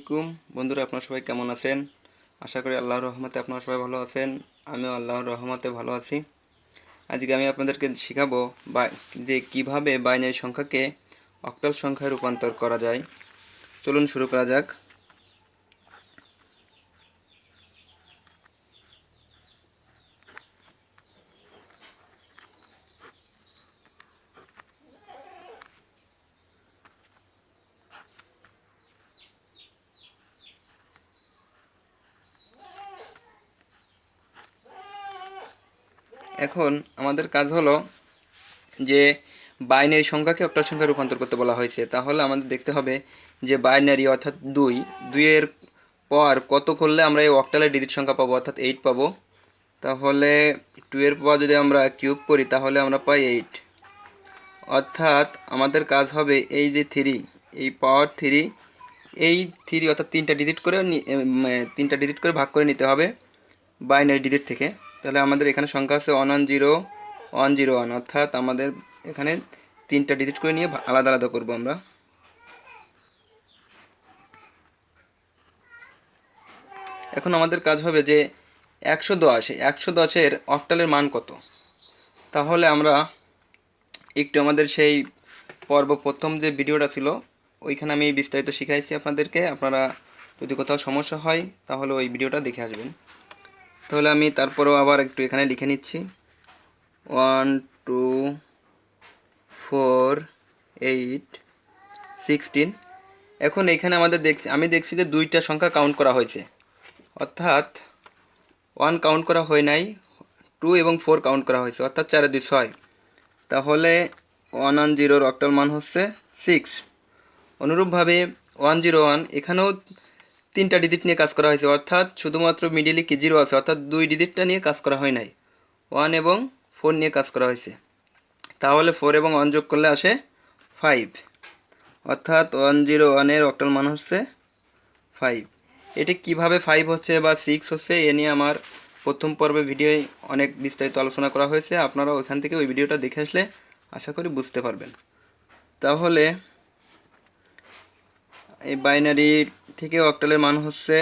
আলাইকুম বন্ধুরা, আপনারা সবাই কেমন আছেন? আশা করি আল্লাহর রহমতে আপনারা সবাই ভালো আছেন। আমিও আল্লাহর রহমতে ভালো আছি। আজকে আমি আপনাদেরকে শেখাবো যে কিভাবে বাইনারি সংখ্যাকে অক্টাল সংখ্যায় রূপান্তর করা যায়। চলুন শুরু করা যাক। এখন আমাদের কাজ হলো যে বাইনারি সংখ্যাকে অক্টাল সংখ্যায় রূপান্তর করতে বলা হয়েছে। তাহলে আমাদের দেখতে হবে যে বাইনারি অর্থাৎ দুইয়ের পর কত করলে আমরা এই অক্টালের ডিজিট সংখ্যা পাবো, অর্থাৎ 8 পাবো। তাহলে 2 এর পর যদি আমরা কিউব করি তাহলে আমরা পাই 8। অর্থাৎ আমাদের কাজ হবে এই যে 3, এই পাওয়ার 3, এই 3 অর্থাৎ তিনটা ডিজিট করে ভাগ করে নিতে হবে বাইনারি ডিজিট থেকে। তাহলে আমাদের এখানে সংখ্যা আছে 110101, অর্থাৎ আমাদের এখানে তিনটা ডিজিট করে নিয়ে আলাদা আলাদা করব আমরা। এখন আমাদের কাজ হবে যে 110 অক্টালের মান কত। তাহলে আমরা একটু আমাদের সেই প্রথম যে ভিডিওটা ছিল ওইখানে আমি বিস্তারিত শিখাইছি আপনাদেরকে। আপনারা যদি কোথাও সমস্যা হয় তাহলে ওই ভিডিওটা দেখে আসবেন। তাহলে আমি তারপরেও আবার একটু এখানে লিখে নিচ্ছি 1 2 4 8 16। এখন এইখানে আমি দেখছি যে দুইটা সংখ্যা কাউন্ট করা হয়েছে, অর্থাৎ 1 কাউন্ট করা হয় নাই, 2 এবং 4 কাউন্ট করা হয়েছে, অর্থাৎ 4 2 6। তাহলে 110 অক্টাল মান হচ্ছে 6। অনুরূপভাবে 101 এখানেও তিনটা ডিজিট নিয়ে কাজ করা হয়েছে, অর্থাৎ শুধুমাত্র মিডিলে কি 0 আছে, অর্থাৎ দুই ডিজিটটা নিয়ে কাজ করা হয় নাই, 1 এবং 4 নিয়ে কাজ করা হয়েছে। তাহলে 4 এবং 1 যোগ করলে আসে 5, অর্থাৎ 101 অক্টাল মান হচ্ছে 5। এটি কিভাবে 5 হচ্ছে বা 6 হচ্ছে এ নিয়ে আমার প্রথম পর্বে ভিডিওয় অনেক বিস্তারিত আলোচনা করা হয়েছে। আপনারা ওইখান থেকে ওই ভিডিওটা দেখে আসলে আশা করি বুঝতে পারবেন। তাহলে এই বাইনারি থেকে অক্টালের মান হচ্ছে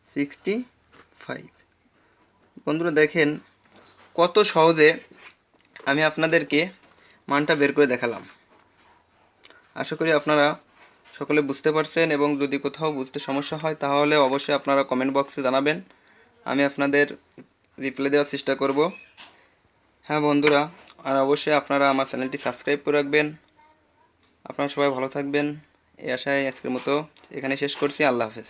65। বন্ধুরা দেখেন কত সহজে আমি আপনাদেরকে মানটা বের করে দেখালাম। আশা করি আপনারা সকলে বুঝতে পারছেন, এবং যদি কোথাও বুঝতে সমস্যা হয় তাহলে অবশ্যই আপনারা কমেন্ট বক্সে জানাবেন, আমি আপনাদের রিপ্লাই দেওয়ার চেষ্টা করব। হ্যাঁ বন্ধুরা, আর অবশ্যই আপনারা আমার চ্যানেলটি সাবস্ক্রাইব করে রাখবেন। আপনারা সবাই ভালো থাকবেন এই আশায় আজকের মতো এখানে শেষ করছি। আল্লাহ হাফেজ।